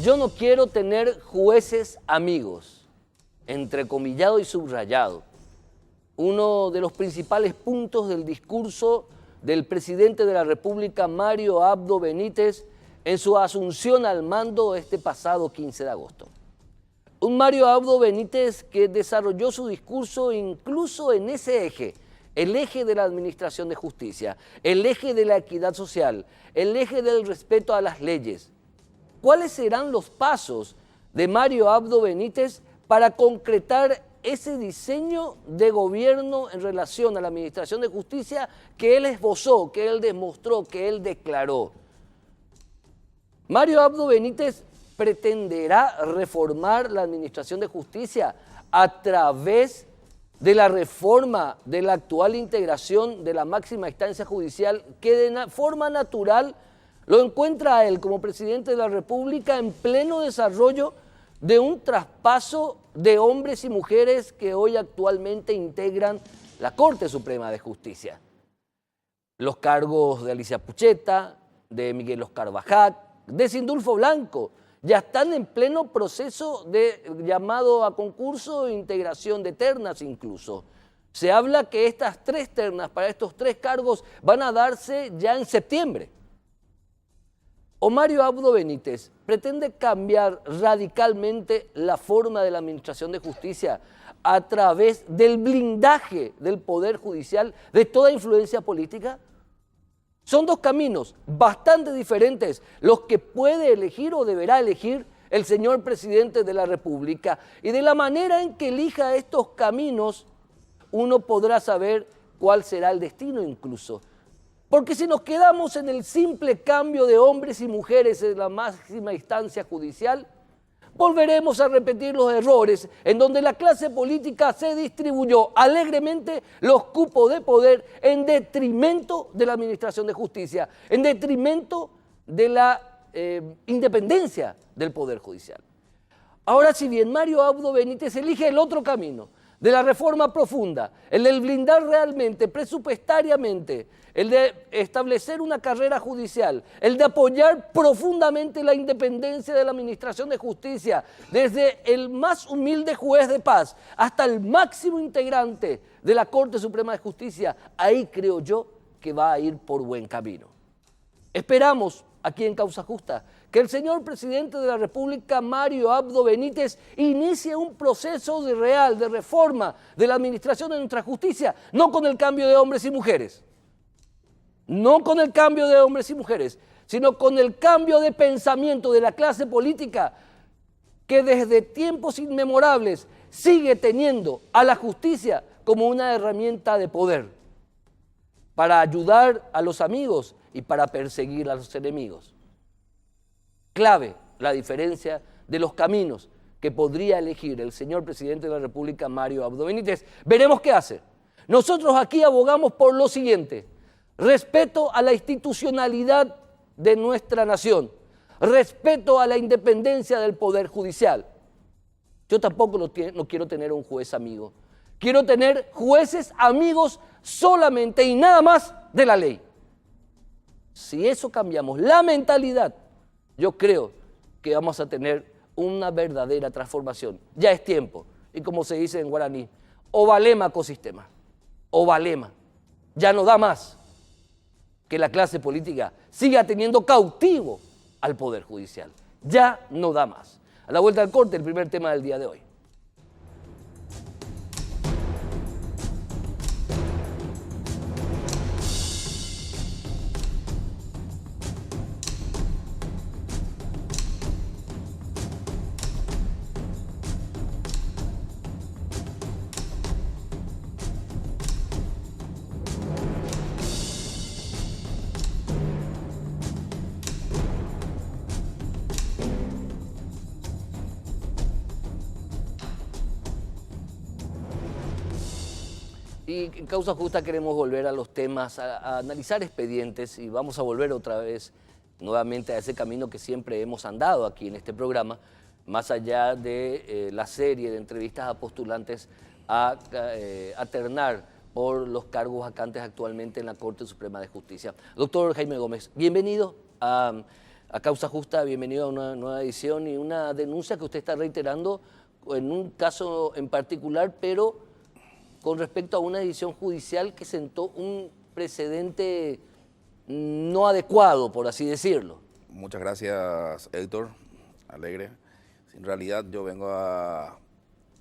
Yo no quiero tener jueces amigos, entrecomillado y subrayado. Uno de los principales puntos del discurso del presidente de la República, Mario Abdo Benítez, en su asunción al mando este pasado 15 de agosto. Un Mario Abdo Benítez que desarrolló su discurso incluso en ese eje, el eje de la administración de justicia, el eje de la equidad social, el eje del respeto a las leyes. ¿Cuáles serán los pasos de Mario Abdo Benítez para concretar ese diseño de gobierno en relación a la administración de justicia que él esbozó, que él demostró, que él declaró? Mario Abdo Benítez pretenderá reformar la administración de justicia a través de la reforma de la actual integración de la máxima instancia judicial, que de forma natural lo encuentra a él como presidente de la República en pleno desarrollo de un traspaso de hombres y mujeres que hoy actualmente integran la Corte Suprema de Justicia. Los cargos de Alicia Pucheta, de Miguel Oscar Bajat, de Sindulfo Blanco, ya están en pleno proceso de llamado a concurso e integración de ternas incluso. Se habla que estas 3 ternas para estos 3 cargos van a darse ya en septiembre. O Mario Abdo Benítez pretende cambiar radicalmente la forma de la administración de justicia a través del blindaje del Poder Judicial de toda influencia política. Son 2 caminos bastante diferentes los que puede elegir o deberá elegir el señor presidente de la República. Y de la manera en que elija estos caminos, uno podrá saber cuál será el destino incluso. Porque si nos quedamos en el simple cambio de hombres y mujeres en la máxima instancia judicial, volveremos a repetir los errores en donde la clase política se distribuyó alegremente los cupos de poder en detrimento de la administración de justicia, en detrimento de la independencia del Poder Judicial. Ahora, si bien Mario Abdo Benítez elige el otro camino, de la reforma profunda, el del blindar realmente, presupuestariamente, el de establecer una carrera judicial, el de apoyar profundamente la independencia de la administración de justicia, desde el más humilde juez de paz hasta el máximo integrante de la Corte Suprema de Justicia, ahí creo yo que va a ir por buen camino. Esperamos aquí en Causa Justa que el señor presidente de la República, Mario Abdo Benítez, inicie un proceso real de reforma de la administración de nuestra justicia, no con el cambio de hombres y mujeres, no con el cambio de hombres y mujeres, sino con el cambio de pensamiento de la clase política que desde tiempos inmemorables sigue teniendo a la justicia como una herramienta de poder para ayudar a los amigos y para perseguir a los enemigos. Clave la diferencia de los caminos que podría elegir el señor presidente de la República, Mario Abdo Benítez. Veremos qué hace. Nosotros aquí abogamos por lo siguiente: respeto a la institucionalidad de nuestra nación, respeto a la independencia del Poder Judicial. Yo tampoco no quiero tener un juez amigo. Quiero tener jueces amigos solamente y nada más de la ley. Si eso cambiamos, la mentalidad, yo creo que vamos a tener una verdadera transformación. Ya es tiempo. Y como se dice en guaraní, ovalema ecosistema, ovalema. Ya no da más que la clase política siga teniendo cautivo al Poder Judicial. Ya no da más. A la vuelta al corte, el primer tema del día de hoy. Y en Causa Justa queremos volver a los temas, a analizar expedientes, y vamos a volver otra vez nuevamente a ese camino que siempre hemos andado aquí en este programa, más allá de la serie de entrevistas a postulantes a ternar por los cargos vacantes actualmente en la Corte Suprema de Justicia. Doctor Jaime Gómez, bienvenido a a Causa Justa, bienvenido a una nueva edición y una denuncia que usted está reiterando en un caso en particular, pero con respecto a una decisión judicial que sentó un precedente no adecuado, por así decirlo. Muchas gracias, Héctor Alegre. En realidad yo vengo a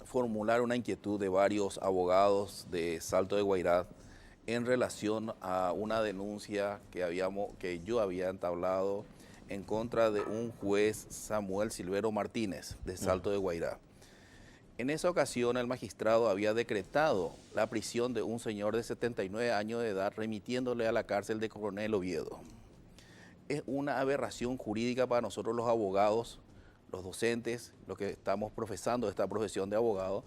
formular una inquietud de varios abogados de Salto de Guairá en relación a una denuncia que yo había entablado en contra de un juez, Samuel Silvero Martínez, de Salto de Guairá. En esa ocasión el magistrado había decretado la prisión de un señor de 79 años de edad, remitiéndole a la cárcel de Coronel Oviedo. Es una aberración jurídica para nosotros los abogados, los docentes, los que estamos profesando esta profesión de abogado.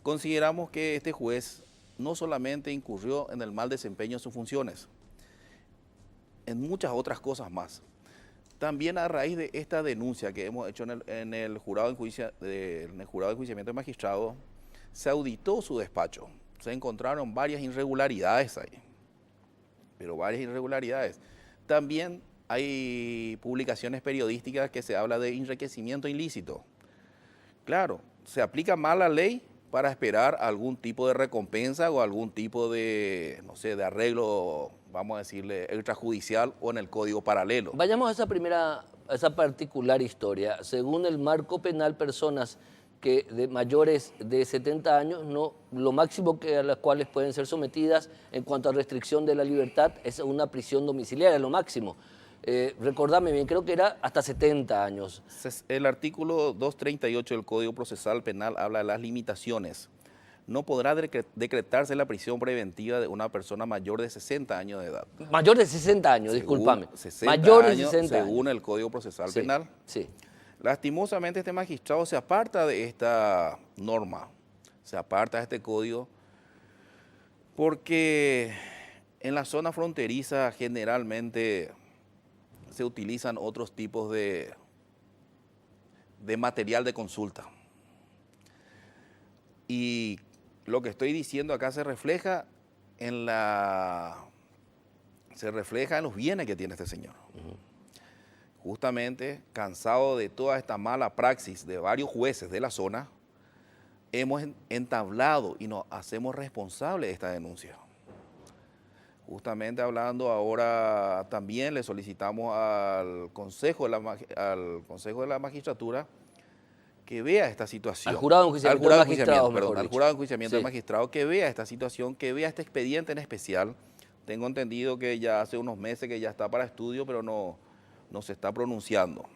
Consideramos que este juez no solamente incurrió en el mal desempeño de sus funciones, en muchas otras cosas más. También a raíz de esta denuncia que hemos hecho en el jurado de enjuiciamiento de magistrado, se auditó su despacho. Se encontraron varias irregularidades ahí, pero varias irregularidades. También hay publicaciones periodísticas que se habla de enriquecimiento ilícito. Claro, se aplica mal la ley para esperar algún tipo de recompensa o algún tipo de, no sé, de arreglo, vamos a decirle, extrajudicial o en el código paralelo. Vayamos a esa particular historia. Según el marco penal, personas que de mayores de 70 años, lo máximo a las cuales pueden ser sometidas en cuanto a restricción de la libertad es una prisión domiciliaria, lo máximo. Recordame bien, creo que era hasta 70 años. El artículo 238 del Código Procesal Penal habla de las limitaciones. No podrá decretarse la prisión preventiva de una persona mayor de 60 años de edad. Mayor de 60 años, discúlpame. Mayor de 60 años, según el Código Procesal Penal. Sí. Lastimosamente este magistrado se aparta de esta norma, se aparta de este código, porque en la zona fronteriza generalmente se utilizan otros tipos de material de consulta. Y lo que estoy diciendo acá se refleja en los bienes que tiene este señor. Justamente, cansado de toda esta mala praxis de varios jueces de la zona, hemos entablado y nos hacemos responsables de esta denuncia. Justamente hablando ahora, también le solicitamos al Consejo de la Magistratura que vea esta situación. Al jurado de enjuiciamiento del magistrado, perdón, al jurado de enjuiciamiento del magistrado, que vea esta situación, que vea este expediente en especial. Tengo entendido que ya hace unos meses que ya está para estudio, pero no se está pronunciando.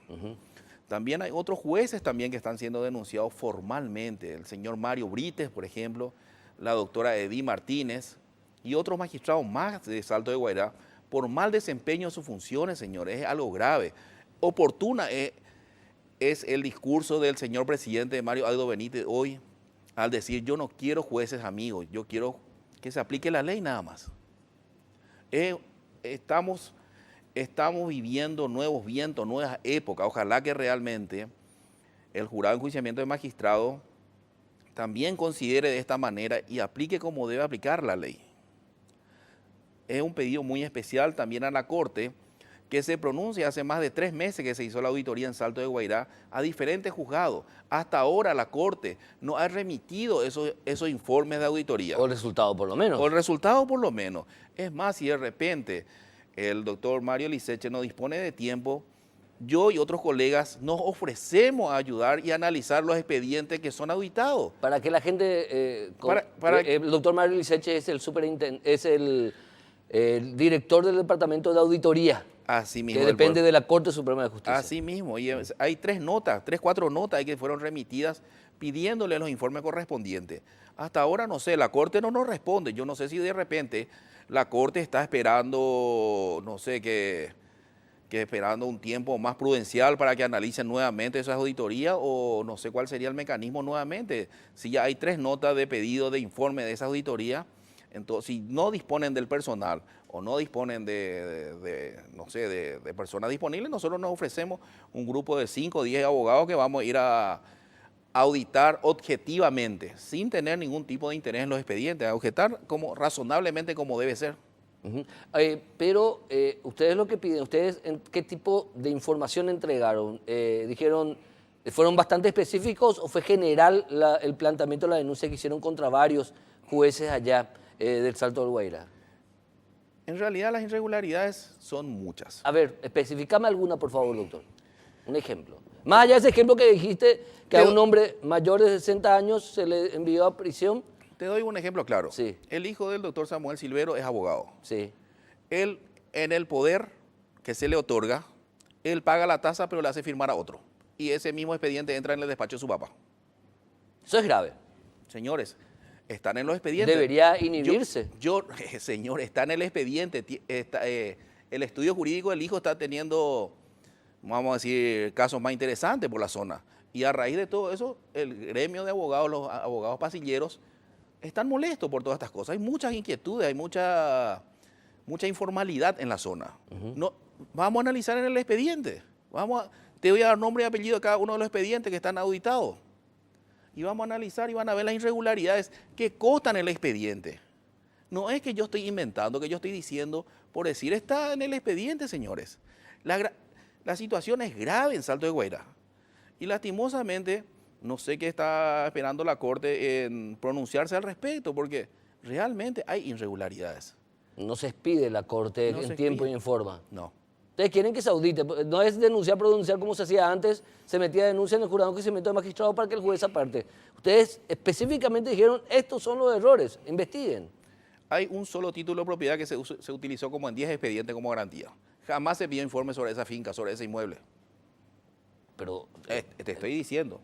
También hay otros jueces también que están siendo denunciados formalmente. El señor Mario Brites, por ejemplo, la doctora Edith Martínez y otros magistrados más de Salto de Guairá por mal desempeño de sus funciones, señores. Es algo grave. Oportuna es el discurso del señor presidente Mario Abdo Benítez hoy al decir: yo no quiero jueces amigos, yo quiero que se aplique la ley nada más. Estamos viviendo nuevos vientos, nuevas épocas. Ojalá que realmente el jurado de enjuiciamiento de magistrado también considere de esta manera y aplique como debe aplicar la ley. Es un pedido muy especial también a la Corte, que se pronuncia. Hace más de 3 meses que se hizo la auditoría en Salto de Guairá a diferentes juzgados. Hasta ahora la Corte no ha remitido esos informes de auditoría. O el resultado por lo menos. O el resultado por lo menos. Es más, si de repente el doctor Mario Liceche no dispone de tiempo, yo y otros colegas nos ofrecemos a ayudar y analizar los expedientes que son auditados. Para que la gente... el doctor Mario Liceche es el director del Departamento de Auditoría. Así mismo. Que depende de la Corte Suprema de Justicia. Así mismo. Y hay 4 notas que fueron remitidas pidiéndole los informes correspondientes. Hasta ahora no sé, la Corte no nos responde. Yo no sé si de repente la Corte está esperando, no sé, que esperando un tiempo más prudencial para que analicen nuevamente esas auditorías, o no sé cuál sería el mecanismo nuevamente. Si ya hay 3 notas de pedido de informe de esa auditoría, entonces si no disponen del personal o no disponen de personas disponibles, nosotros nos ofrecemos un grupo de 5 o 10 abogados que vamos a ir a auditar objetivamente, sin tener ningún tipo de interés en los expedientes, a objetar razonablemente como debe ser. Ujú. Pero ustedes lo que piden, ustedes ¿qué tipo de información entregaron? Dijeron, ¿fueron bastante específicos o fue general el planteamiento de la denuncia que hicieron contra varios jueces allá del Salto del Guairá? En realidad las irregularidades son muchas. A ver, especificame alguna, por favor, doctor. Un ejemplo. Más allá de ese ejemplo que dijiste, que a un hombre mayor de 60 años se le envió a prisión. Te doy un ejemplo claro. Sí. El hijo del doctor Samuel Silvero es abogado. Sí. Él, en el poder que se le otorga, él paga la tasa pero le hace firmar a otro. Y ese mismo expediente entra en el despacho de su papá. Eso es grave. Señores, están en los expedientes. Debería inhibirse. Señor, está en el expediente. El estudio jurídico del hijo está teniendo, vamos a decir, casos más interesantes por la zona. Y a raíz de todo eso, el gremio de abogados, los abogados pasilleros, están molestos por todas estas cosas. Hay muchas inquietudes, hay mucha informalidad en la zona. No, vamos a analizar en el expediente. Te voy a dar nombre y apellido de cada uno de los expedientes que están auditados. Y vamos a analizar y van a ver las irregularidades que constan en el expediente. No es que yo estoy inventando, que yo estoy diciendo por decir, está en el expediente, señores. La situación es grave en Salto de Guairá. Y lastimosamente, no sé qué está esperando la Corte en pronunciarse al respecto, porque realmente hay irregularidades. No se expide la Corte en tiempo y en forma. No. Ustedes quieren que se audite. No es denunciar por denunciar como se hacía antes. Se metía denuncia en el jurado que se metió el magistrado para que el juez aparte. Ustedes específicamente dijeron, estos son los errores, investiguen. Hay un solo título de propiedad que se utilizó como en 10 expedientes como garantía. Jamás se pidió informe sobre esa finca, sobre ese inmueble. Pero, Te estoy diciendo.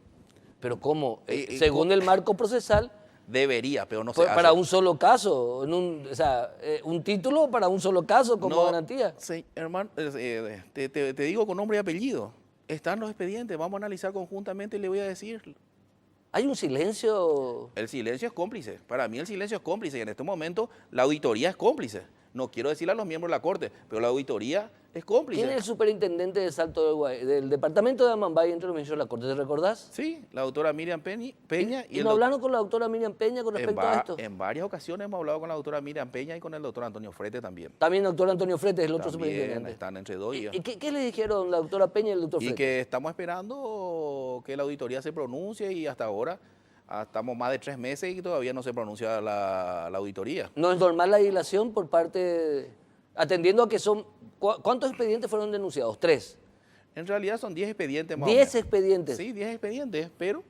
pero ¿cómo? Según el marco procesal, debería, pero no se hace. para un solo caso, un título para un solo caso como garantía. Sí, hermano, te digo con nombre y apellido. Están los expedientes, vamos a analizar conjuntamente y le voy a decir. Hay un silencio. El silencio es cómplice. Para mí el silencio es cómplice y en este momento la auditoría es cómplice. No quiero decirle a los miembros de la Corte, pero la auditoría es cómplice. ¿Quién es el superintendente de Salto del Guairá, del departamento de Amambay entre los ministros de la Corte? ¿Te recordás? Sí, la doctora Miriam Peña. ¿Y no hablaron con la doctora Miriam Peña con respecto a esto? En varias ocasiones hemos hablado con la doctora Miriam Peña y con el doctor Antonio Frete también. También el doctor Antonio Frete es el otro También superintendente. están entre dos. ¿Y qué le dijeron la doctora Peña y el doctor Frete? Y que estamos esperando que la auditoría se pronuncie y hasta ahora estamos más de 3 meses y todavía no se pronuncia la auditoría. ¿No es normal la dilación por parte, atendiendo a que son, ¿cuántos expedientes fueron denunciados? 3. En realidad son 10 expedientes más 10 expedientes. Sí, 10 expedientes, pero...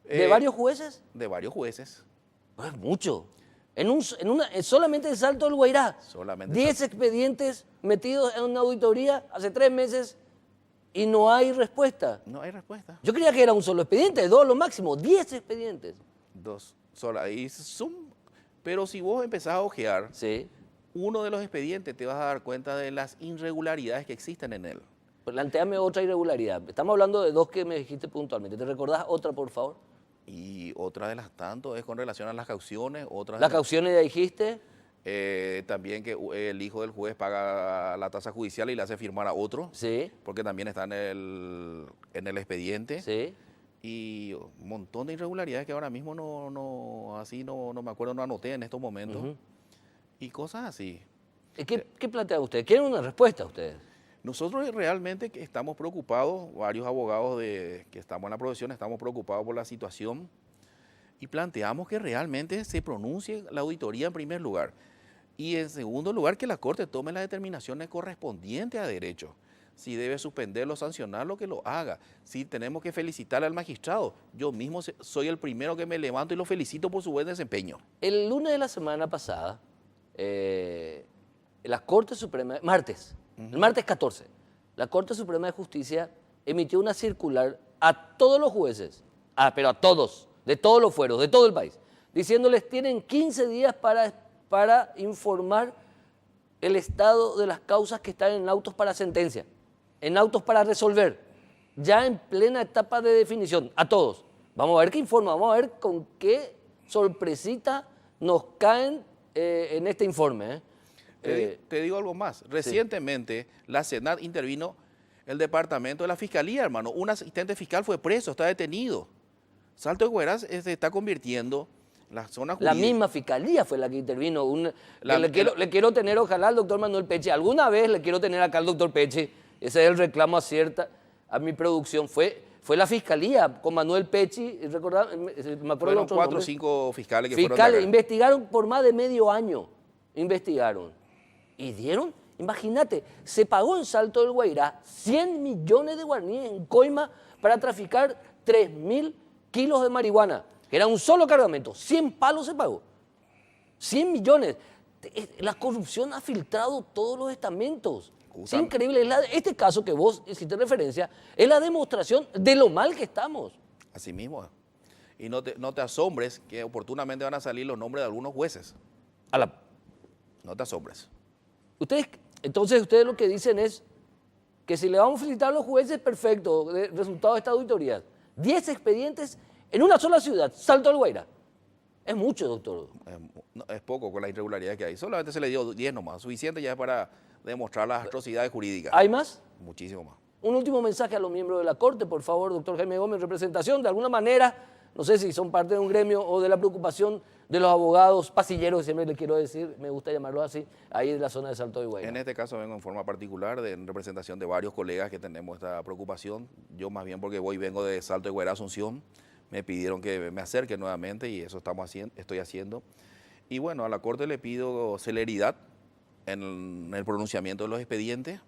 ¿De varios jueces? De varios jueces. No es mucho. Solamente en Salto del Guairá. Solamente 10 expedientes metidos en una auditoría hace 3 meses y no hay respuesta. No hay respuesta. Yo creía que era un solo expediente, 2 lo máximo, 10 expedientes. 2 sola. Pero si vos empezás a ojear, Sí. uno de los expedientes te vas a dar cuenta de las irregularidades que existen en él. Plantéame otra irregularidad. Estamos hablando de 2 que me dijiste puntualmente. ¿Te recordás otra, por favor? Y otra de las tantas es con relación a las cauciones. Las cauciones ya dijiste. También que el hijo del juez paga la tasa judicial y le hace firmar a otro. Sí. Porque también está en el expediente. Sí. Y un montón de irregularidades que ahora mismo no me acuerdo, no anoté en estos momentos. Y cosas así. ¿Qué plantean ustedes? ¿Quieren una respuesta ustedes? Nosotros realmente que estamos preocupados, varios abogados que estamos en la profesión, estamos preocupados por la situación y planteamos que realmente se pronuncie la auditoría en primer lugar. Y en segundo lugar, que la Corte tome las determinaciones correspondientes a derecho. Si debe suspenderlo, sancionarlo, que lo haga. Si tenemos que felicitar al magistrado, yo mismo soy el primero que me levanto y lo felicito por su buen desempeño. El lunes de la semana pasada, la Corte Suprema, el martes 14, la Corte Suprema de Justicia emitió una circular a todos los jueces, pero a todos, de todos los fueros, de todo el país, diciéndoles tienen 15 días para informar el estado de las causas que están en autos para sentencia, en autos para resolver, ya en plena etapa de definición, a todos. Vamos a ver qué informa, vamos a ver con qué sorpresita nos caen en este informe. Te digo algo más. Recientemente la Senat intervino el departamento de la Fiscalía, hermano. Un asistente fiscal fue preso, está detenido. Salto de Guairá se está convirtiendo La zona La jurídica. misma fiscalía fue la que intervino. La- Le quiero tener, ojalá, al doctor Manuel Peche. Alguna vez le quiero tener acá al doctor Peche. Ese es el reclamo a mi producción. Fue la fiscalía con Manuel Peche. Me acuerdo Fueron otro 4 o nombre. 5 fiscales que fueron de Fiscales, acá. investigaron por más de medio año. Investigaron. Y dieron, imagínate, se pagó en Salto del Guairá 100 millones de guaraníes en coima para traficar 3.000 kilos de marihuana, que era un solo cargamento. 100 palos se pagó. 100 millones. La corrupción ha filtrado todos los estamentos. Es increíble. Este caso que vos hiciste referencia es la demostración de lo mal que estamos. Así mismo. Y no te asombres que oportunamente van a salir los nombres de algunos jueces. No te asombres. Entonces ustedes lo que dicen es que si le vamos a felicitar a los jueces, perfecto, resultado de esta auditoría. 10 expedientes en una sola ciudad, Salto del Guairá. Es mucho, doctor. No, es poco con la irregularidad que hay. Solamente se le dio 10 nomás. Suficiente ya es para demostrar las atrocidades jurídicas. ¿Hay más? Muchísimo más. Un último mensaje a los miembros de la Corte, por favor, doctor Jaime Gómez, representación, de alguna manera, no sé si son parte de un gremio o de la preocupación de los abogados pasilleros, siempre les quiero decir, me gusta llamarlo así, ahí de la zona de Salto del Guairá. En este caso vengo en forma particular, en representación de varios colegas que tenemos esta preocupación. Yo más bien porque vengo de Salto del Guairá, Asunción, me pidieron que me acerque nuevamente y eso estoy haciendo. Y bueno, a la Corte le pido celeridad en el pronunciamiento de los expedientes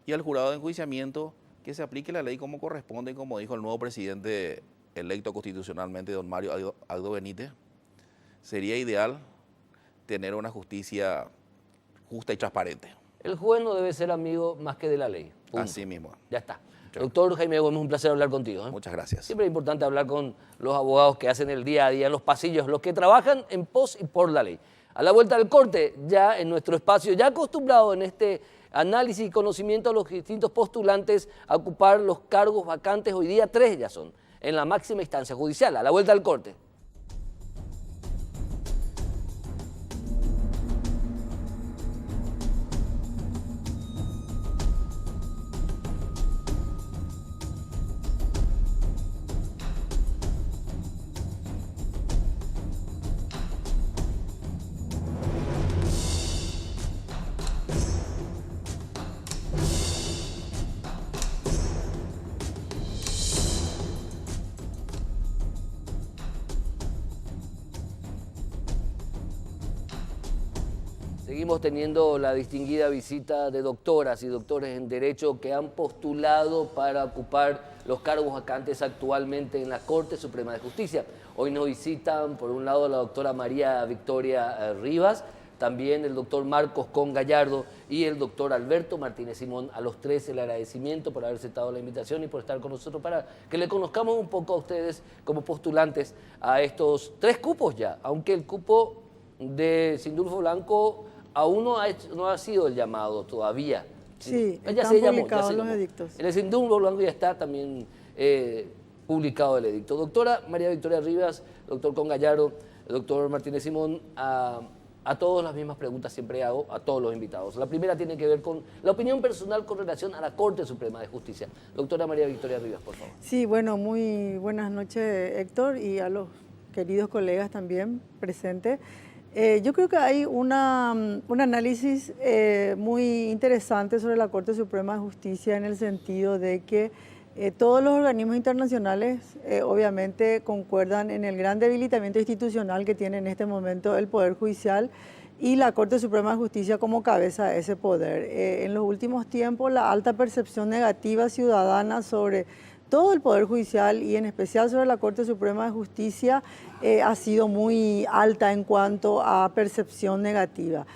y al jurado de enjuiciamiento que se aplique la ley como corresponde, como dijo el nuevo presidente electo constitucionalmente, don Mario Aldo Benítez. Sería ideal tener una justicia justa y transparente. El juez no debe ser amigo más que de la ley. Punto. Así mismo. Ya está. Doctor Jaime Gómez, un placer hablar contigo. Muchas gracias. Siempre es importante hablar con los abogados que hacen el día a día en los pasillos, los que trabajan en pos y por la ley. A la vuelta del corte, ya en nuestro espacio, ya acostumbrado en este análisis y conocimiento a los distintos postulantes a ocupar los cargos vacantes, hoy día 3 ya son, en la máxima instancia judicial. A la vuelta del corte. Seguimos teniendo la distinguida visita de doctoras y doctores en Derecho que han postulado para ocupar los cargos vacantes actualmente en la Corte Suprema de Justicia. Hoy nos visitan, por un lado, la doctora María Victoria Rivas, también el doctor Marcos Con Gallardo y el doctor Alberto Martínez Simón. A los tres el agradecimiento por haber aceptado la invitación y por estar con nosotros para que le conozcamos un poco a ustedes como postulantes a estos 3 cupos ya, aunque el cupo de Sindulfo Blanco aún no ha sido el llamado todavía. Sí, Ya están se llamó, publicados los edictos. En el Sindulfo Blanco ya está también publicado el edicto. Doctora María Victoria Rivas, doctor Con Gallardo, doctor Martínez Simón, a todos las mismas preguntas siempre hago a todos los invitados. La primera tiene que ver con la opinión personal con relación a la Corte Suprema de Justicia. Doctora María Victoria Rivas, por favor. Sí, bueno, muy buenas noches, Héctor, y a los queridos colegas también presentes. Yo creo que hay un análisis muy interesante sobre la Corte Suprema de Justicia en el sentido de que todos los organismos internacionales obviamente concuerdan en el gran debilitamiento institucional que tiene en este momento el Poder Judicial y la Corte Suprema de Justicia como cabeza de ese poder. En los últimos tiempos la alta percepción negativa ciudadana sobre todo el Poder Judicial y en especial sobre la Corte Suprema de Justicia ha sido muy alta en cuanto a percepción negativa.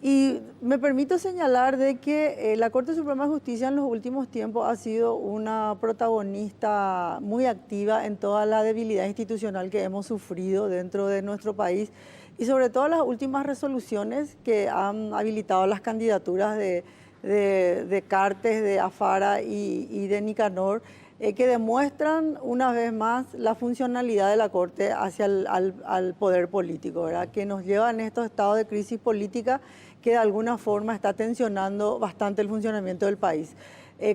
Y me permito señalar de que la Corte Suprema de Justicia en los últimos tiempos ha sido una protagonista muy activa en toda la debilidad institucional que hemos sufrido dentro de nuestro país y sobre todo las últimas resoluciones que han habilitado las candidaturas de Cartes, de Afara y de Nicanor, que demuestran una vez más la funcionalidad de la Corte hacia al poder político, ¿verdad? Que nos lleva en estos estados de crisis política que de alguna forma está tensionando bastante el funcionamiento del país.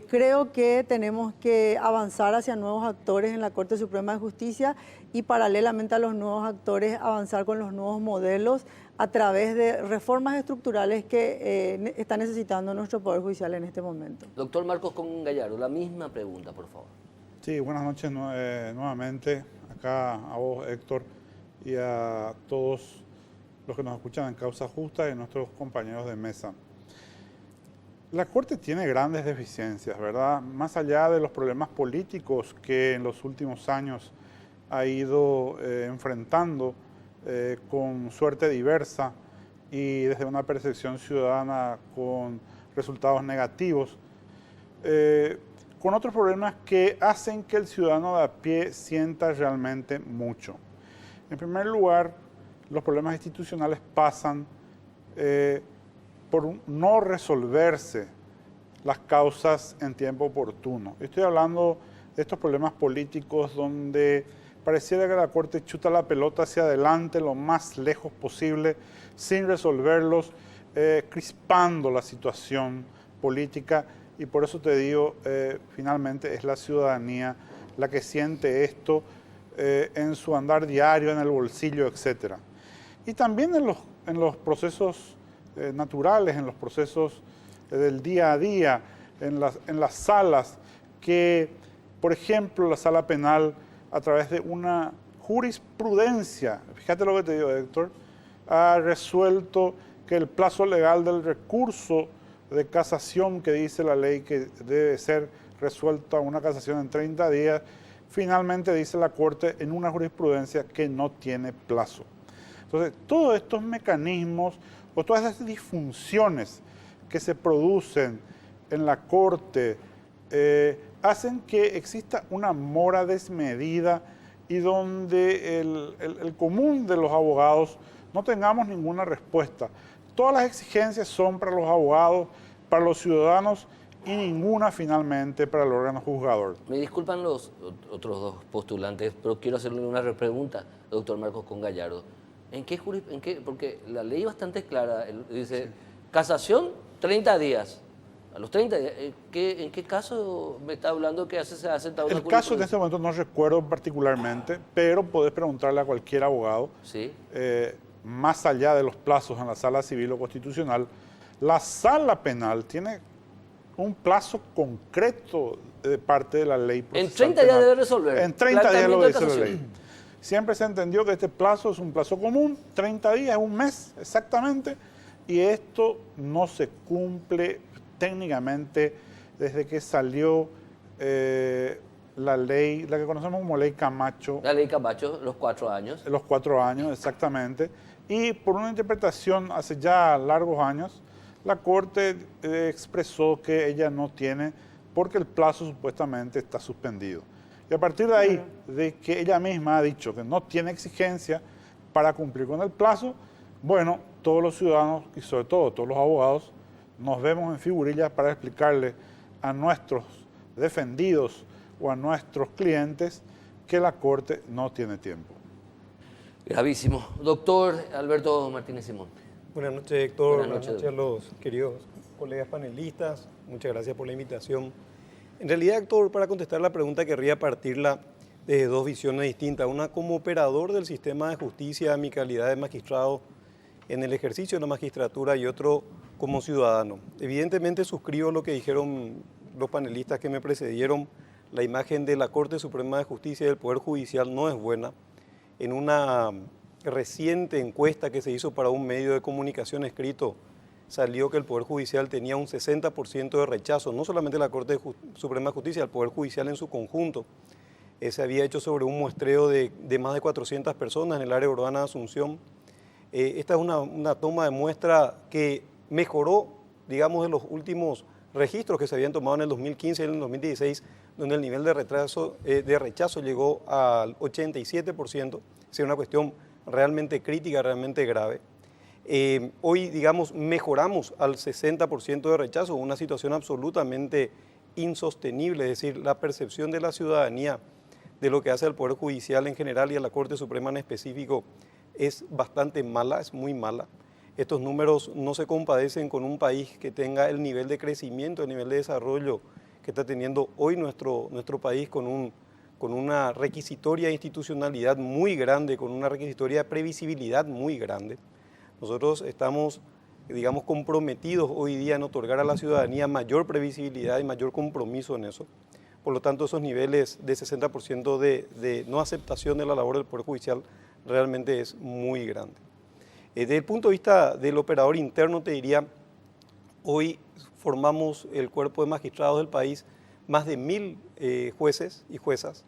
Creo que tenemos que avanzar hacia nuevos actores en la Corte Suprema de Justicia y paralelamente a los nuevos actores avanzar con los nuevos modelos a través de reformas estructurales que está necesitando nuestro Poder Judicial en este momento. Doctor Marcos Con Gallardo, la misma pregunta, por favor. Sí, buenas noches nuevamente acá a vos, Héctor, y a todos los que nos escuchan en Causa Justa y a nuestros compañeros de mesa. La Corte tiene grandes deficiencias, ¿verdad? Más allá de los problemas políticos que en los últimos años ha ido enfrentando con suerte diversa y desde una percepción ciudadana con resultados negativos, con otros problemas que hacen que el ciudadano de a pie sienta realmente mucho. En primer lugar, los problemas institucionales pasan por no resolverse las causas en tiempo oportuno. Estoy hablando de estos problemas políticos donde pareciera que la Corte chuta la pelota hacia adelante lo más lejos posible sin resolverlos, crispando la situación política, y por eso te digo, finalmente es la ciudadanía la que siente esto en su andar diario, en el bolsillo, etc. Y también en los procesos naturales, en los procesos del día a día, en las salas, que, por ejemplo, la sala penal, a través de una jurisprudencia, fíjate lo que te digo, Héctor, ha resuelto que el plazo legal del recurso de casación que dice la ley que debe ser resuelta una casación en 30 días, finalmente dice la Corte en una jurisprudencia que no tiene plazo. Entonces, todos estos mecanismos o todas estas disfunciones que se producen en la Corte hacen que exista una mora desmedida y donde el común de los abogados no tengamos ninguna respuesta. Todas las exigencias son para los abogados, para los ciudadanos y ninguna finalmente para el órgano juzgador. Me disculpan los otros dos postulantes, pero quiero hacerle una pregunta, doctor Marcos Con Gallardo. Porque la ley es bastante clara, dice, casación, 30 días. A los 30 días, ¿en qué caso me está hablando que se ha sentado una El caso en este momento no recuerdo particularmente, pero podés preguntarle a cualquier abogado, ¿sí? Más allá de los plazos en la sala civil o constitucional, la sala penal tiene un plazo concreto de parte de la ley procesal En 30 días debe resolver. En 30 días lo dice la casación. ley. Siempre se entendió que este plazo es un plazo común, 30 días, un mes exactamente, y esto no se cumple técnicamente desde que salió la ley, la que conocemos como ley Camacho. La ley Camacho, los 4 años. Los 4 años, exactamente. Y por una interpretación hace ya largos años, la Corte expresó que ella no tiene, porque el plazo supuestamente está suspendido. Y a partir de ahí, de que ella misma ha dicho que no tiene exigencia para cumplir con el plazo, bueno, todos los ciudadanos y sobre todo todos los abogados nos vemos en figurillas para explicarle a nuestros defendidos o a nuestros clientes que la Corte no tiene tiempo. Gravísimo. Doctor Alberto Martínez Simón. Buenas noches, Héctor. Buenas noches A los queridos colegas panelistas. Muchas gracias por la invitación. En realidad, Héctor, para contestar la pregunta querría partirla desde dos visiones distintas. Una como operador del sistema de justicia, mi calidad de magistrado en el ejercicio de la magistratura, y otro como ciudadano. Evidentemente suscribo lo que dijeron los panelistas que me precedieron. La imagen de la Corte Suprema de Justicia y del Poder Judicial no es buena. En una reciente encuesta que se hizo para un medio de comunicación escrito, salió que el Poder Judicial tenía un 60% de rechazo, no solamente la Corte Suprema de Justicia, el Poder Judicial en su conjunto. Se había hecho sobre un muestreo de más de 400 personas en el área urbana de Asunción. Esta es una toma de muestra que mejoró, digamos, de los últimos registros que se habían tomado en el 2015 y en el 2016, donde el nivel de rechazo llegó al 87%, es una cuestión realmente crítica, realmente grave. Hoy, digamos, mejoramos al 60% de rechazo, una situación absolutamente insostenible, es decir, la percepción de la ciudadanía de lo que hace el Poder Judicial en general y a la Corte Suprema en específico es bastante mala, es muy mala. Estos números no se compadecen con un país que tenga el nivel de crecimiento, el nivel de desarrollo que está teniendo hoy nuestro país con una requisitoria de institucionalidad muy grande, con una requisitoria de previsibilidad muy grande. Nosotros estamos, digamos, comprometidos hoy día en otorgar a la ciudadanía mayor previsibilidad y mayor compromiso en eso. Por lo tanto, esos niveles de 60% de no aceptación de la labor del Poder Judicial realmente es muy grande. Desde el punto de vista del operador interno, te diría, hoy formamos el cuerpo de magistrados del país, más de 1000 jueces y juezas,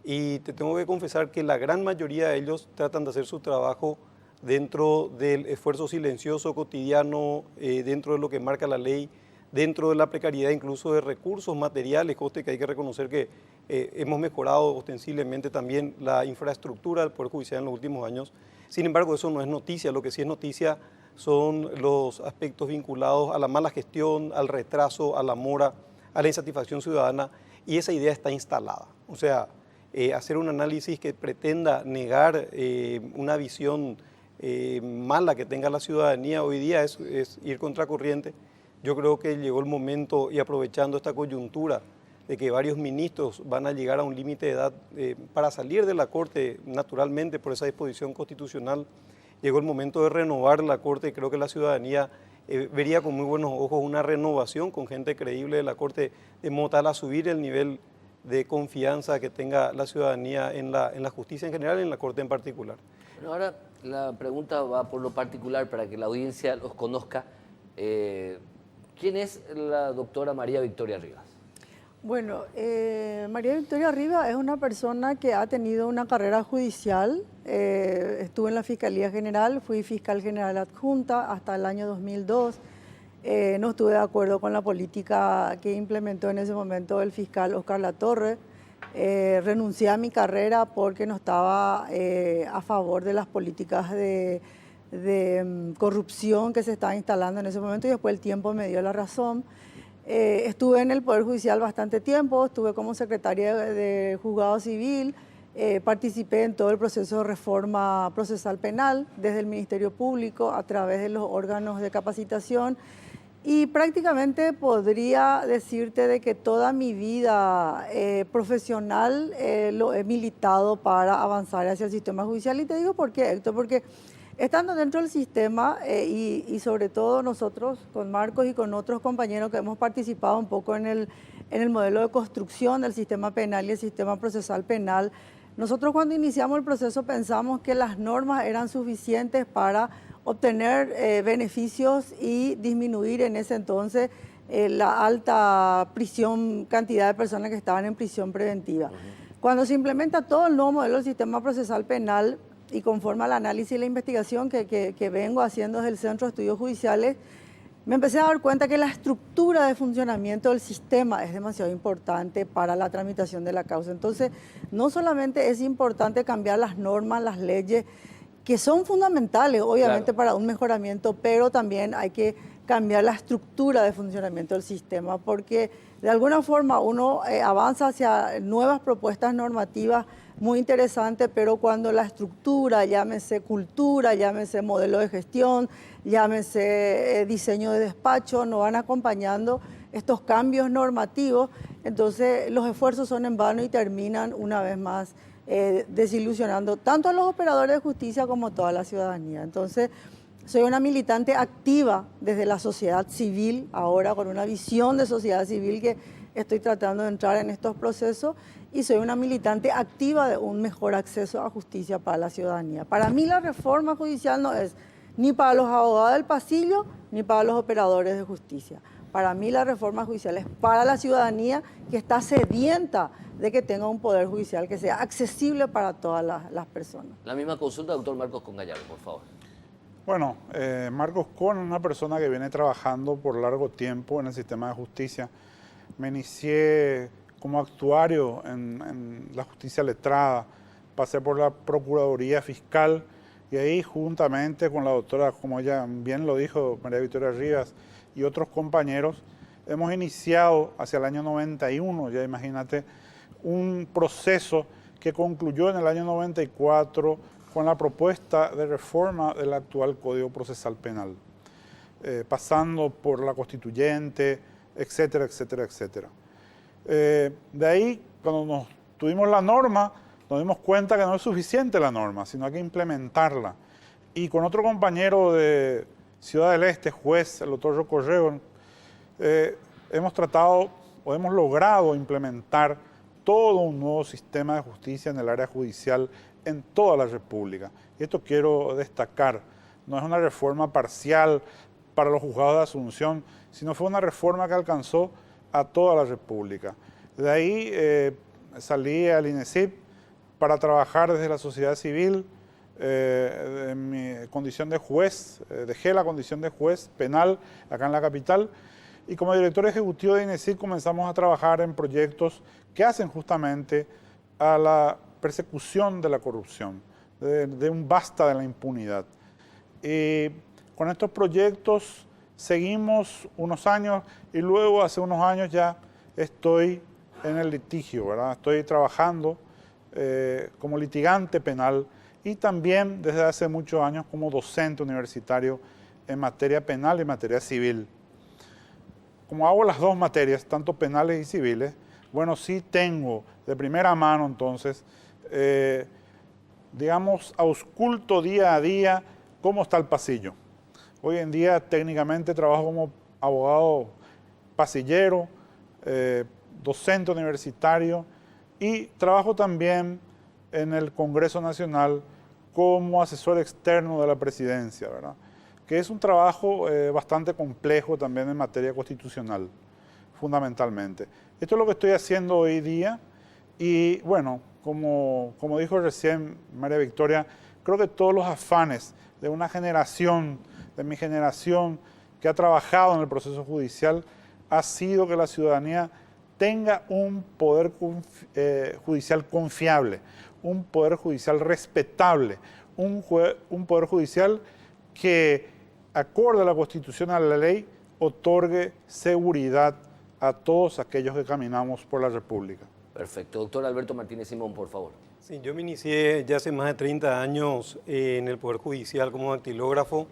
y te tengo que confesar que la gran mayoría de ellos tratan de hacer su trabajo dentro del esfuerzo silencioso cotidiano, dentro de lo que marca la ley, dentro de la precariedad incluso de recursos materiales, coste que hay que reconocer que hemos mejorado ostensiblemente también la infraestructura del Poder Judicial en los últimos años. Sin embargo, eso no es noticia, lo que sí es noticia son los aspectos vinculados a la mala gestión, al retraso, a la mora, a la insatisfacción ciudadana, y esa idea está instalada. O sea, hacer un análisis que pretenda negar una visión mala que tenga la ciudadanía hoy día es ir contracorriente. Yo creo que llegó el momento, y aprovechando esta coyuntura, de que varios ministros van a llegar a un límite de edad para salir de la Corte, naturalmente, por esa disposición constitucional. Llegó el momento de renovar la Corte, y creo que la ciudadanía vería con muy buenos ojos una renovación con gente creíble de la Corte, de modo tal a subir el nivel de confianza que tenga la ciudadanía en la justicia en general y en la Corte en particular. Bueno, ahora la pregunta va por lo particular para que la audiencia los conozca. ¿Quién es la doctora María Victoria Rivas? Bueno, María Victoria Rivas es una persona que ha tenido una carrera judicial. Estuve en la Fiscalía General, fui fiscal general adjunta hasta el año 2002. No estuve de acuerdo con la política que implementó en ese momento el fiscal Oscar Latorre. Renuncié a mi carrera porque no estaba a favor de las políticas de corrupción que se estaban instalando en ese momento, y después el tiempo me dio la razón. Estuve en el Poder Judicial bastante tiempo, estuve como secretaria de Juzgado Civil, participé en todo el proceso de reforma procesal penal desde el Ministerio Público a través de los órganos de capacitación, y prácticamente podría decirte de que toda mi vida profesional lo he militado para avanzar hacia el sistema judicial. Y te digo por qué, Héctor, porque estando dentro del sistema y sobre todo nosotros con Marcos y con otros compañeros que hemos participado un poco en el modelo de construcción del sistema penal y el sistema procesal penal, nosotros cuando iniciamos el proceso pensamos que las normas eran suficientes para obtener beneficios y disminuir en ese entonces la alta cantidad de personas que estaban en prisión preventiva. Cuando se implementa todo el nuevo modelo del sistema procesal penal, y conforme al análisis y la investigación que vengo haciendo desde el Centro de Estudios Judiciales, me empecé a dar cuenta que la estructura de funcionamiento del sistema es demasiado importante para la tramitación de la causa. Entonces, no solamente es importante cambiar las normas, las leyes, que son fundamentales, obviamente, claro, para un mejoramiento, pero también hay que cambiar la estructura de funcionamiento del sistema, porque de alguna forma uno avanza hacia nuevas propuestas normativas muy interesante, pero cuando la estructura, llámese cultura, llámese modelo de gestión, llámese diseño de despacho, no van acompañando estos cambios normativos, entonces los esfuerzos son en vano y terminan una vez más desilusionando tanto a los operadores de justicia como a toda la ciudadanía. Entonces, soy una militante activa desde la sociedad civil, ahora con una visión de sociedad civil que estoy tratando de entrar en estos procesos, y soy una militante activa de un mejor acceso a justicia para la ciudadanía. Para mí la reforma judicial no es ni para los abogados del pasillo ni para los operadores de justicia. Para mí la reforma judicial es para la ciudadanía que está sedienta de que tenga un poder judicial que sea accesible para todas las personas. La misma consulta, doctor Marcos Con Gallardo, por favor. Bueno, Marcos Con es una persona que viene trabajando por largo tiempo en el sistema de justicia. Me inicié como actuario en la justicia letrada, pasé por la Procuraduría Fiscal y ahí juntamente con la doctora, como ella bien lo dijo, María Victoria Rivas y otros compañeros, hemos iniciado hacia el año 91, ya imagínate, un proceso que concluyó en el año 94 con la propuesta de reforma del actual Código Procesal Penal, pasando por la Constituyente, etcétera, etcétera, etcétera. De ahí, cuando tuvimos la norma, nos dimos cuenta que no es suficiente la norma, sino hay que implementarla. Y con otro compañero de Ciudad del Este, juez, el doctor Rocorreo, hemos tratado o hemos logrado implementar todo un nuevo sistema de justicia en el área judicial en toda la República. Y esto quiero destacar, no es una reforma parcial para los juzgados de Asunción, sino fue una reforma que alcanzó a toda la República. De ahí salí al INESIP para trabajar desde la sociedad civil, en mi condición de juez, dejé la condición de juez penal acá en la capital, y como director ejecutivo de INESIP comenzamos a trabajar en proyectos que hacen justamente a la persecución de la corrupción, de un basta de la impunidad. Y con estos proyectos seguimos unos años y luego hace unos años ya estoy en el litigio, ¿verdad? Estoy trabajando como litigante penal y también desde hace muchos años como docente universitario en materia penal y materia civil. Como hago las dos materias, tanto penales y civiles, bueno, sí tengo de primera mano entonces, digamos, ausculto día a día cómo está el pasillo. Hoy en día técnicamente trabajo como abogado pasillero, docente universitario y trabajo también en el Congreso Nacional como asesor externo de la presidencia, ¿verdad? Que es un trabajo bastante complejo también en materia constitucional, fundamentalmente. Esto es lo que estoy haciendo hoy día y bueno, como dijo recién María Victoria, creo que todos los afanes de una generación, de mi generación, que ha trabajado en el proceso judicial, ha sido que la ciudadanía tenga un poder judicial confiable, un poder judicial respetable, un poder judicial que, acorde a la Constitución, a la ley, otorgue seguridad a todos aquellos que caminamos por la República. Perfecto. Doctor Alberto Martínez Simón, por favor. Sí, yo me inicié ya hace más de 30 años en el Poder Judicial como dactilógrafo.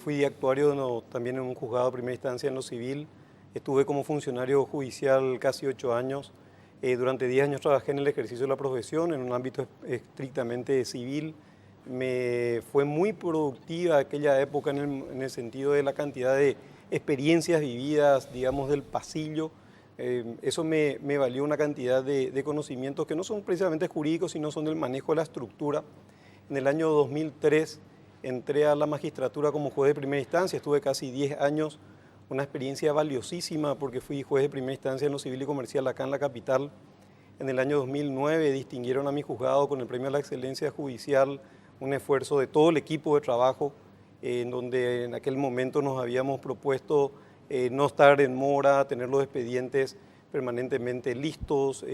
Fui actuario también en un juzgado de primera instancia en lo civil. Estuve como funcionario judicial casi 8 años. Durante 10 años trabajé en el ejercicio de la profesión en un ámbito estrictamente civil. Me fue muy productiva aquella época en el sentido de la cantidad de experiencias vividas, digamos, del pasillo. Eso me valió una cantidad de conocimientos que no son precisamente jurídicos, sino son del manejo de la estructura. En el año 2003 entré a la magistratura como juez de primera instancia, estuve casi 10 años, una experiencia valiosísima porque fui juez de primera instancia en lo civil y comercial acá en la capital. En el año 2009 distinguieron a mi juzgado con el Premio a la Excelencia Judicial, un esfuerzo de todo el equipo de trabajo, en donde en aquel momento nos habíamos propuesto no estar en mora, tener los expedientes permanentemente listos,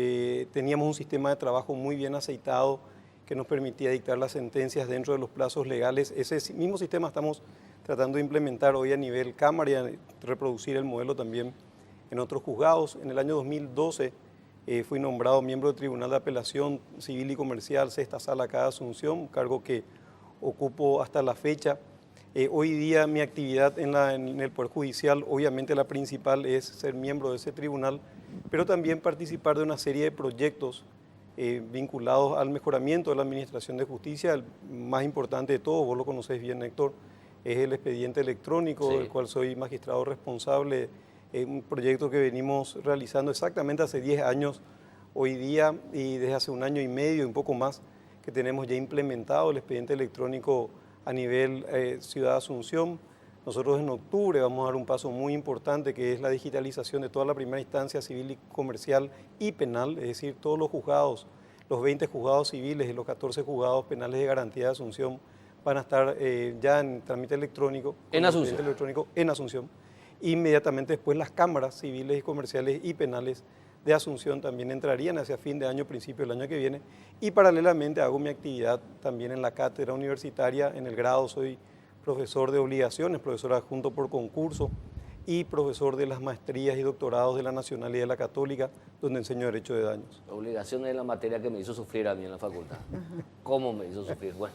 teníamos un sistema de trabajo muy bien aceitado que nos permitía dictar las sentencias dentro de los plazos legales. Ese mismo sistema estamos tratando de implementar hoy a nivel Cámara y a reproducir el modelo también en otros juzgados. En el año 2012 fui nombrado miembro del Tribunal de Apelación Civil y Comercial, sexta sala acá de Asunción, cargo que ocupo hasta la fecha. Hoy día mi actividad en el Poder Judicial, obviamente la principal es ser miembro de ese tribunal, pero también participar de una serie de proyectos vinculados al mejoramiento de la administración de justicia. El más importante de todos, vos lo conocés bien, Héctor, es el expediente electrónico, sí, del cual soy magistrado responsable, un proyecto que venimos realizando exactamente hace 10 años hoy día y desde hace un año y medio, un poco más, que tenemos ya implementado el expediente electrónico a nivel Ciudad de Asunción. Nosotros en octubre vamos a dar un paso muy importante que es la digitalización de toda la primera instancia civil y comercial y penal, es decir, todos los juzgados, los 20 juzgados civiles y los 14 juzgados penales de garantía de Asunción van a estar ya en trámite electrónico. En Asunción. Electrónico en Asunción. Inmediatamente después las cámaras civiles y comerciales y penales de Asunción también entrarían hacia fin de año, principio del año que viene. Y paralelamente hago mi actividad también en la cátedra universitaria. En el grado soy profesor de obligaciones, profesor adjunto por concurso y profesor de las maestrías y doctorados de la Nacional y de la Católica, donde enseño Derecho de Daños. Obligación es la materia que me hizo sufrir a mí en la facultad. ¿Cómo me hizo sufrir? Bueno,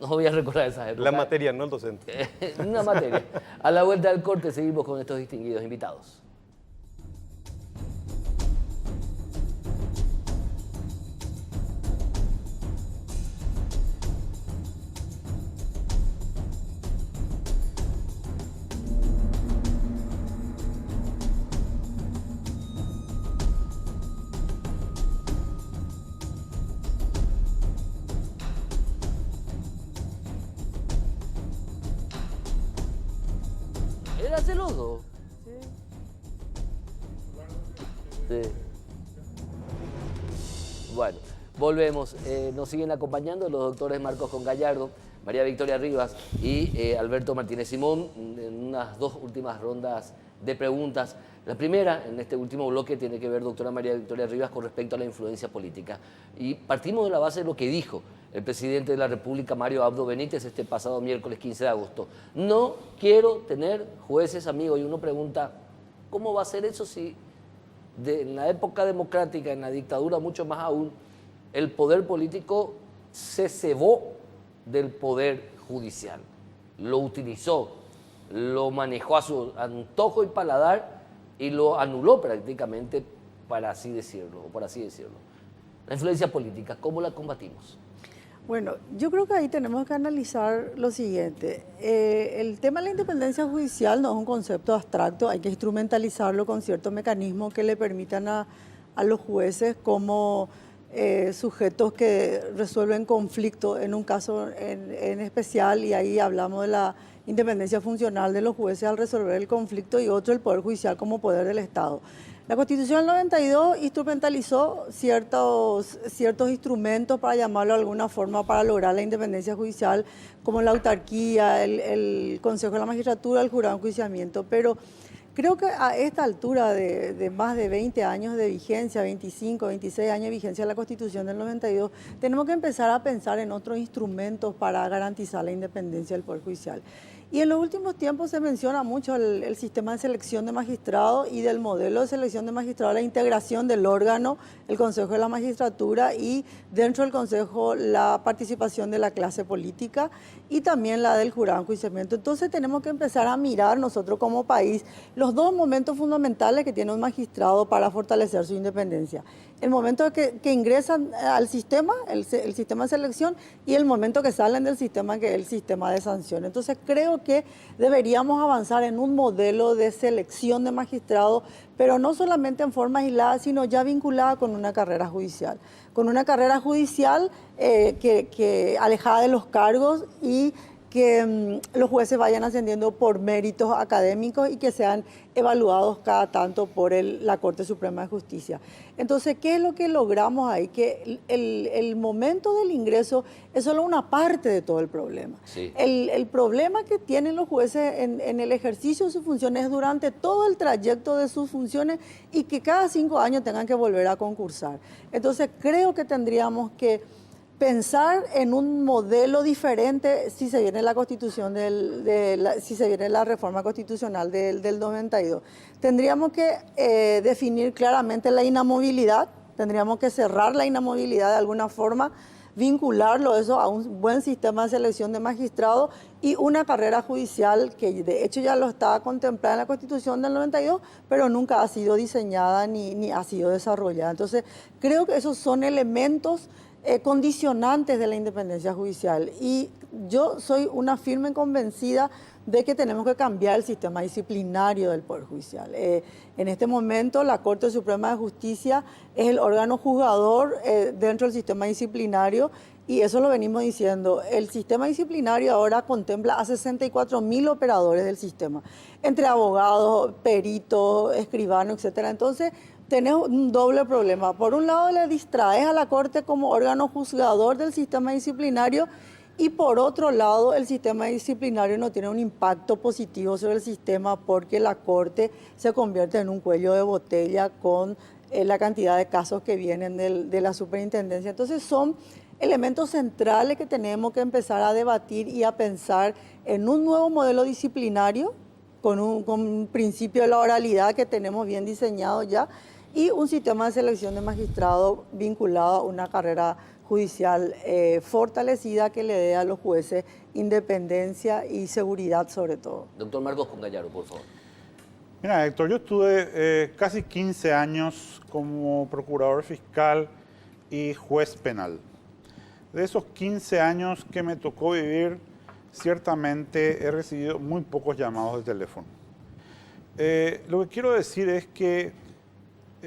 no voy a recordar esa época. La materia, no el docente. Una materia. A la vuelta del corte seguimos con estos distinguidos invitados. ¿Querés hacer los dos? Sí. Bueno, volvemos. Nos siguen acompañando los doctores Marcos Congallardo, María Victoria Rivas y Alberto Martínez Simón en unas dos últimas rondas de preguntas. La primera, en este último bloque, tiene que ver, doctora María Victoria Rivas, con respecto a la influencia política. Y partimos de la base de lo que dijo el presidente de la República, Mario Abdo Benítez, este pasado miércoles 15 de agosto. No quiero tener jueces amigos. Y uno pregunta, ¿cómo va a ser eso si en la época democrática, en la dictadura mucho más aún, el poder político se cebó del poder judicial? Lo utilizó, lo manejó a su antojo y paladar y lo anuló prácticamente, por así decirlo. La influencia política, ¿cómo la combatimos? Bueno, yo creo que ahí tenemos que analizar lo siguiente. El tema de la independencia judicial no es un concepto abstracto, hay que instrumentalizarlo con ciertos mecanismos que le permitan a los jueces como sujetos que resuelven conflictos en un caso en especial, y ahí hablamos de la independencia funcional de los jueces al resolver el conflicto, y otro el Poder Judicial como poder del Estado. La Constitución del 92 instrumentalizó ciertos instrumentos, para llamarlo de alguna forma, para lograr la independencia judicial, como la autarquía, el Consejo de la Magistratura, el jurado de enjuiciamiento, pero creo que a esta altura de más de 20 años de vigencia, 25, 26 años de vigencia de la Constitución del 92, tenemos que empezar a pensar en otros instrumentos para garantizar la independencia del Poder Judicial. Y en los últimos tiempos se menciona mucho el sistema de selección de magistrados y del modelo de selección de magistrados, la integración del órgano, el Consejo de la Magistratura, y dentro del Consejo la participación de la clase política y también la del jurado de enjuiciamiento. Entonces tenemos que empezar a mirar nosotros como país los dos momentos fundamentales que tiene un magistrado para fortalecer su independencia. El momento que ingresan al sistema, el sistema de selección, y el momento que salen del sistema, que es el sistema de sanción. Entonces creo que deberíamos avanzar en un modelo de selección de magistrados, pero no solamente en forma aislada, sino ya vinculada con una carrera judicial. Con una carrera judicial que alejada de los cargos, y que los jueces vayan ascendiendo por méritos académicos y que sean evaluados cada tanto por la Corte Suprema de Justicia. Entonces, ¿qué es lo que logramos ahí? Que el momento del ingreso es solo una parte de todo el problema. Sí. El problema que tienen los jueces en el ejercicio de sus funciones es durante todo el trayecto de sus funciones, y que cada 5 años tengan que volver a concursar. Entonces, creo que tendríamos que pensar en un modelo diferente si se viene la Constitución si se viene la reforma constitucional del 92. Tendríamos que definir claramente la inamovilidad, tendríamos que cerrar la inamovilidad de alguna forma, vincularlo eso a un buen sistema de selección de magistrados y una carrera judicial que de hecho ya lo estaba contemplada en la Constitución del 92, pero nunca ha sido diseñada ni ha sido desarrollada. Entonces, creo que esos son elementos condicionantes de la independencia judicial, y yo soy una firme convencida de que tenemos que cambiar el sistema disciplinario del Poder Judicial. En este momento la Corte Suprema de Justicia es el órgano juzgador dentro del sistema disciplinario, y eso lo venimos diciendo. El sistema disciplinario ahora contempla a 64.000 operadores del sistema, entre abogados, peritos, escribanos, etcétera. Entonces, tenés un doble problema. Por un lado, le distraes a la Corte como órgano juzgador del sistema disciplinario, y por otro lado, el sistema disciplinario no tiene un impacto positivo sobre el sistema, porque la Corte se convierte en un cuello de botella con la cantidad de casos que vienen de la superintendencia. Entonces, son elementos centrales que tenemos que empezar a debatir y a pensar en un nuevo modelo disciplinario con un principio de la oralidad que tenemos bien diseñado ya, y un sistema de selección de magistrados vinculado a una carrera judicial fortalecida, que le dé a los jueces independencia y seguridad sobre todo. Doctor Marcos Congallardo, por favor. Mira, Héctor, yo estuve casi 15 años como procurador fiscal y juez penal. De esos 15 años que me tocó vivir, ciertamente he recibido muy pocos llamados de teléfono. Lo que quiero decir es que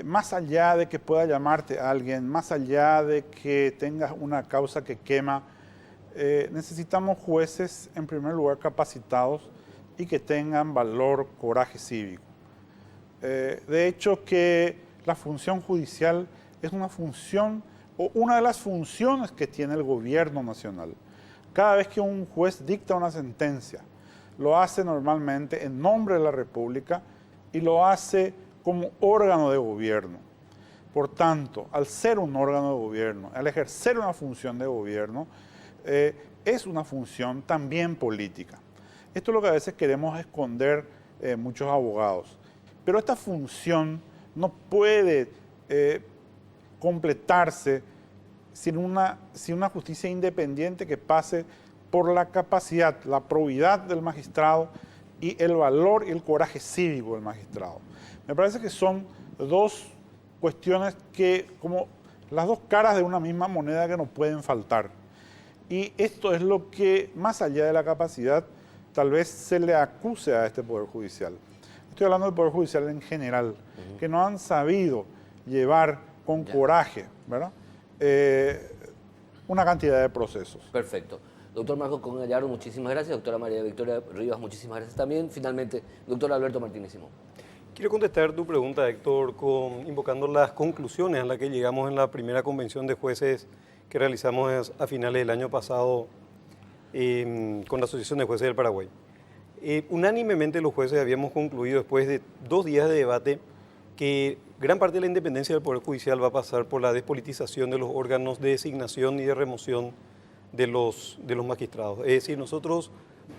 más allá de que pueda llamarte alguien, más allá de que tengas una causa que quema, necesitamos jueces, en primer lugar, capacitados, y que tengan valor, coraje cívico. De hecho, que la función judicial es una función o una de las funciones que tiene el gobierno nacional. Cada vez que un juez dicta una sentencia, lo hace normalmente en nombre de la República y lo hace como órgano de gobierno. Por tanto, al ser un órgano de gobierno, al ejercer una función de gobierno, es una función también política. Esto es lo que a veces queremos esconder muchos abogados. Pero esta función no puede completarse sin una justicia independiente que pase por la capacidad, la probidad del magistrado y el valor y el coraje cívico del magistrado. Me parece que son dos cuestiones que, como las dos caras de una misma moneda, que no pueden faltar. Y esto es lo que, más allá de la capacidad, tal vez se le acuse a este Poder Judicial. Estoy hablando del Poder Judicial en general, que no han sabido llevar con coraje, ¿verdad? Una cantidad de procesos. Perfecto. Doctor Marco Con Gallardo, muchísimas gracias. Doctora María Victoria Rivas, muchísimas gracias también. Finalmente, doctor Alberto Martínez Simón. Quiero contestar tu pregunta, Héctor, invocando las conclusiones a las que llegamos en la primera convención de jueces que realizamos a finales del año pasado con la Asociación de Jueces del Paraguay. Unánimemente los jueces habíamos concluido, después de 2 días de debate, que gran parte de la independencia del Poder Judicial va a pasar por la despolitización de los órganos de designación y de remoción de los magistrados. Es decir, nosotros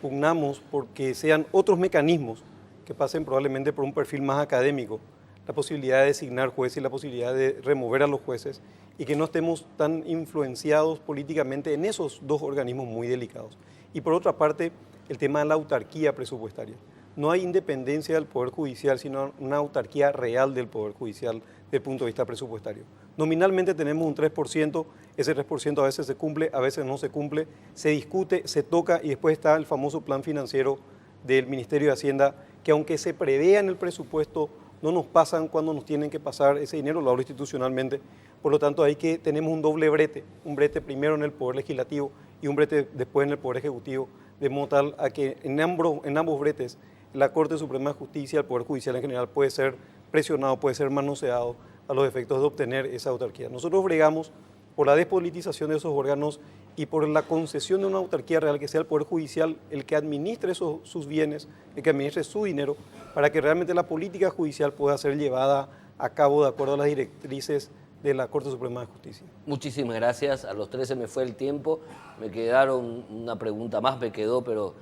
pugnamos porque sean otros mecanismos que pasen probablemente por un perfil más académico, la posibilidad de designar jueces y la posibilidad de remover a los jueces, y que no estemos tan influenciados políticamente en esos 2 organismos muy delicados. Y por otra parte, el tema de la autarquía presupuestaria. No hay independencia del Poder Judicial, sino una autarquía real del Poder Judicial desde el punto de vista presupuestario. Nominalmente tenemos un 3%, ese 3% a veces se cumple, a veces no se cumple, se discute, se toca, y después está el famoso plan financiero del Ministerio de Hacienda, que aunque se prevea en el presupuesto, no nos pasan cuando nos tienen que pasar ese dinero, lo hablo institucionalmente. Por lo tanto, tenemos un doble brete, un brete primero en el Poder Legislativo y un brete después en el Poder Ejecutivo, de modo tal a que en ambos bretes la Corte Suprema de Justicia, el Poder Judicial en general, puede ser presionado, puede ser manoseado a los efectos de obtener esa autarquía. Nosotros bregamos por la despolitización de esos órganos y por la concesión de una autarquía real, que sea el Poder Judicial el que administre sus bienes, el que administre su dinero, para que realmente la política judicial pueda ser llevada a cabo de acuerdo a las directrices de la Corte Suprema de Justicia. Muchísimas gracias. A los 3 se me fue el tiempo. Me quedaron una pregunta más, me quedó, pero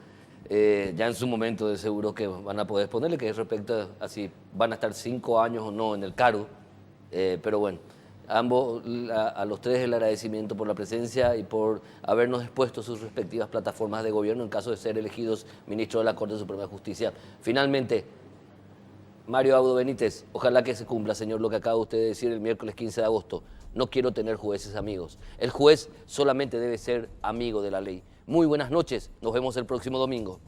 ya en su momento de seguro que van a poder exponerle, que es respecto a si van a estar 5 años o no en el cargo. Pero bueno, a los 3 el agradecimiento por la presencia y por habernos expuesto sus respectivas plataformas de gobierno en caso de ser elegidos ministros de la Corte Suprema de Justicia. Finalmente, Mario Audo Benítez, ojalá que se cumpla, señor, lo que acaba usted de decir el miércoles 15 de agosto. No quiero tener jueces amigos. El juez solamente debe ser amigo de la ley. Muy buenas noches, nos vemos el próximo domingo.